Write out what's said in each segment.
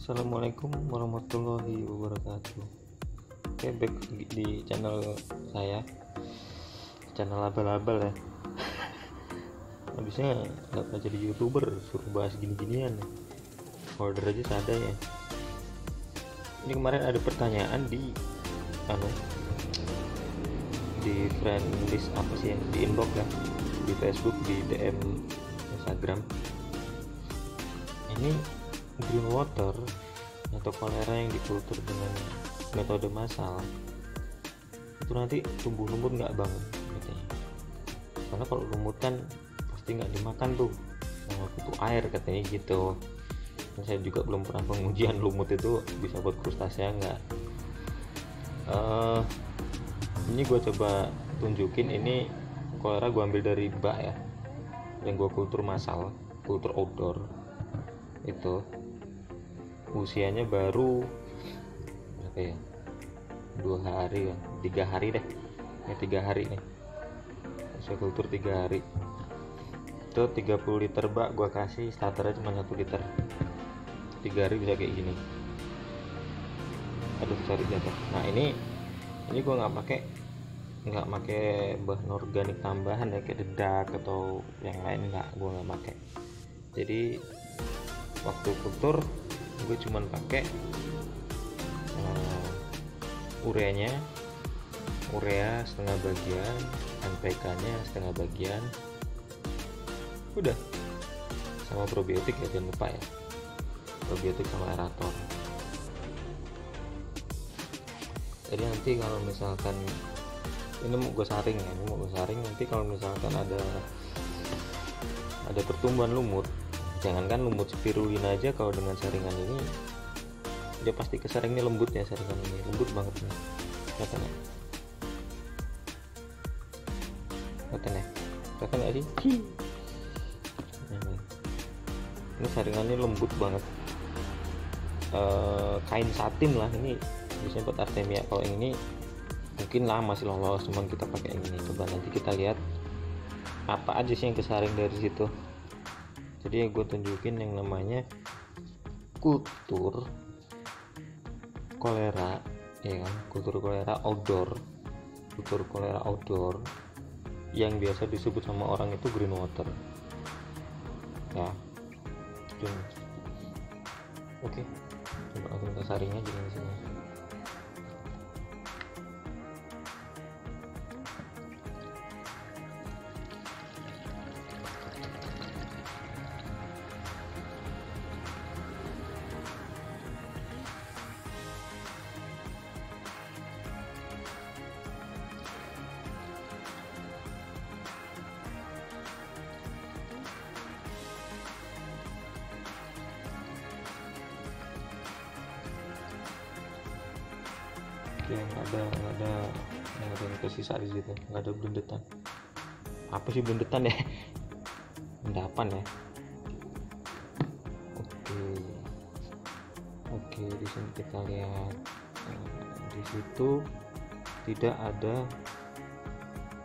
Assalamualaikum warahmatullahi wabarakatuh. Oke, back di channel saya, channel abal-abal ya. Habisnya nggak pernah jadi youtuber, suruh bahas gini-ginian. Order aja seadanya. Ini kemarin ada pertanyaan di friend list apa sih ya, di inbox ya, di Facebook, di DM Instagram. Ini green water atau kolera yang dikultur dengan metode massal itu nanti tumbuh lumut nggak bang katanya, karena kalau lumut kan pasti nggak dimakan tuh, butuh air katanya gitu. Dan saya juga belum pernah pengujian lumut itu bisa buat krustasea nggak. Ini gue coba tunjukin, ini kolera gue ambil dari bak ya, yang gue kultur massal, kultur outdoor. Itu usianya baru berapa ya, 2 hari ya, 3 hari deh ya, 3 hari nih usia kultur 3 hari. Itu 30 liter bak gua kasih, starternya cuma 1 liter, 3 hari bisa kayak gini. Aduh sorry jatuh. Nah ini gua nggak pakai bahan organik tambahan ya, kayak dedak atau yang lain, gua nggak pakai. Jadi waktu kultur gue cuman pakai urea setengah bagian, NPK nya setengah bagian, udah, sama probiotik ya, jangan lupa ya, probiotik sama aerator. Jadi nanti kalau misalkan ini mau gue saring ya, nanti kalau misalkan ada pertumbuhan lumut, jangankan lumut spirulina aja, kalau dengan saringan ini dia pasti kesaringnya lembut ya, saringan ini lembut banget nih katanya. Kelihatan nggak sih? Ini saringannya lembut banget, kain satin lah ini, biasanya buat artemia. Kalau yang ini mungkin lama masih lolos, cuman kita pakai yang ini. Coba nanti kita lihat apa aja sih yang kesaring dari situ. Jadi gue tunjukin yang namanya kultur kolera ya kan, kultur kolera outdoor yang biasa disebut sama orang itu green water ya. Oke, coba langsung ke saringnya di sini. Nggak ada yang tersisa di situ, nggak ada blendetan. Apa sih blendetan ya? Endapan ya. Oke, di sini kita lihat, di situ tidak ada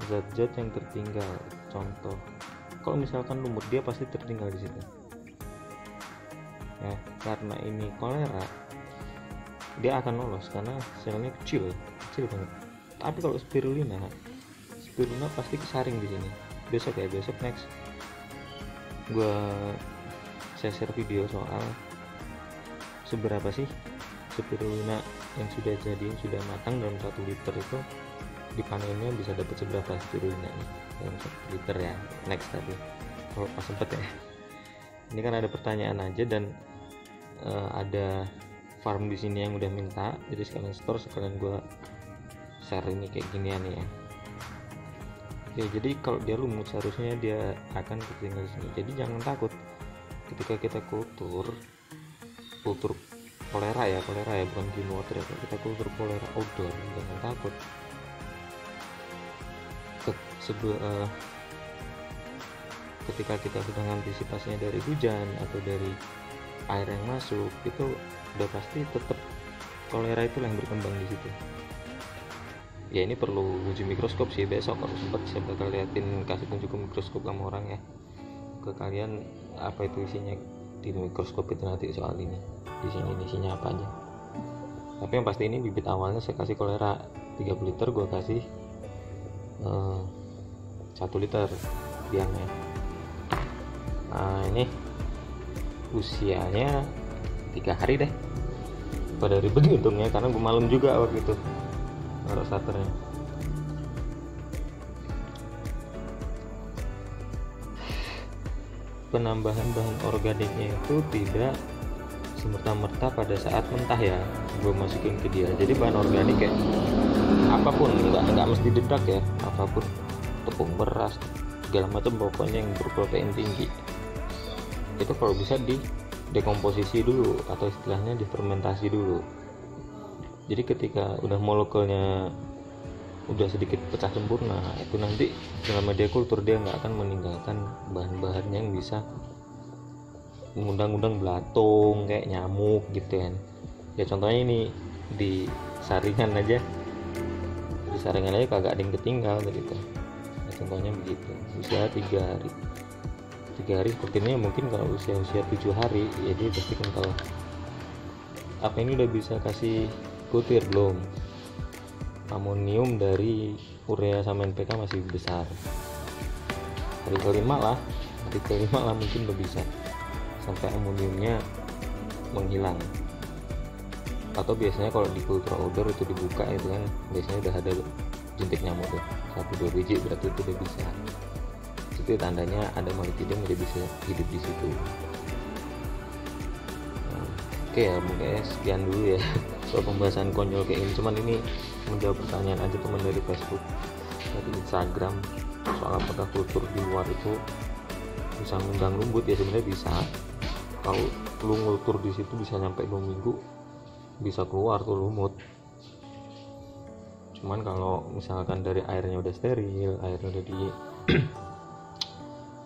zat-zat yang tertinggal. Contoh, kalau misalkan lumut, dia pasti tertinggal di situ ya, karena ini kolera dia akan lolos karena selnya kecil banget. Tapi kalau spirulina pasti kesaring di sini. Besok next saya share video soal seberapa sih spirulina yang sudah jadi, yang sudah matang dalam 1 liter itu dipanennya bisa dapat seberapa spirulina dalam 1 liter ya. Next, tapi kalau pas sempet ya, ini kan ada pertanyaan aja, dan ada farm di sini yang udah minta, jadi sekalian store, sekalian gue share ini kayak ginian ya. Oke, jadi kalau dia lumut seharusnya dia akan ketinggalan di sini. Jadi jangan takut ketika kita kultur kolera ya, bukan green water ya. Kita kultur kolera outdoor, jangan takut. Ketika kita sudah mengantisipasinya dari hujan atau dari air yang masuk, itu udah pasti tetap kolera itu yang berkembang di situ. Ya ini perlu uji mikroskop sih, besok kalau sempat saya bakal liatin, kasih tunjuk ke mikroskop sama orang ya, ke kalian apa itu isinya di mikroskop itu nanti soal ini. Di sini isinya apa aja. Tapi yang pasti ini bibit awalnya saya kasih kolera 30 liter, gue kasih 1 liter biangnya. Nah ini usianya 3 hari deh. Pada ribet untungnya karena gue malam juga waktu itu naruh starternya. Penambahan bahan organiknya itu tidak semerta-merta pada saat mentah ya gue masukin ke dia. Jadi bahan organik kayak apapun, nggak mesti dedak ya, apapun, tepung beras segala macam, pokoknya yang berprotein tinggi itu kalau bisa di dekomposisi dulu atau istilahnya difermentasi dulu. Jadi ketika udah molekulnya udah sedikit pecah sempurna, itu nanti selama dia kultur dia nggak akan meninggalkan bahan-bahan yang bisa mengundang-undang belatung kayak nyamuk gitu kan. Ya contohnya ini di saringan aja kagak ada yang ketinggal gitu. Ya, contohnya begitu. Usia 3 hari seperti ini mungkin kalau usia 7 hari ya dia pasti kental. Apa ini udah bisa kasih butir belum? Amonium dari urea sama NPK masih besar. Hari kelima lah mungkin udah bisa sampai amoniumnya menghilang. Atau biasanya kalau di kultur outdoor itu dibuka itu kan biasanya udah ada jentik nyamuk tuh 1-2 biji, berarti itu udah bisa. Itu tandanya ada molekidum udah bisa hidup di situ. Oke ya, mungkin sekian dulu ya soal pembahasan konyol kayak ini. Cuman ini menjawab pertanyaan aja teman dari Facebook, dari Instagram, soal apakah kultur di luar itu bisa mengundang rumput. Ya sebenarnya bisa. Kalau lu ngultur di situ bisa nyampe 2 minggu bisa keluar tuh lumut. Cuman kalau misalkan dari airnya udah steril, airnya udah di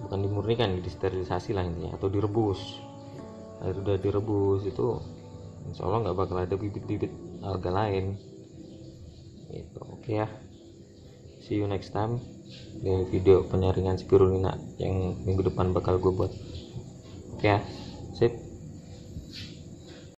bukan dimurnikan, disterilisasi lah intinya, atau direbus, air udah direbus itu insya Allah nggak bakal ada bibit-bibit alga lain gitu. Oke ya, see you next time di video penyaringan spirulina yang minggu depan bakal gue buat. Oke ya.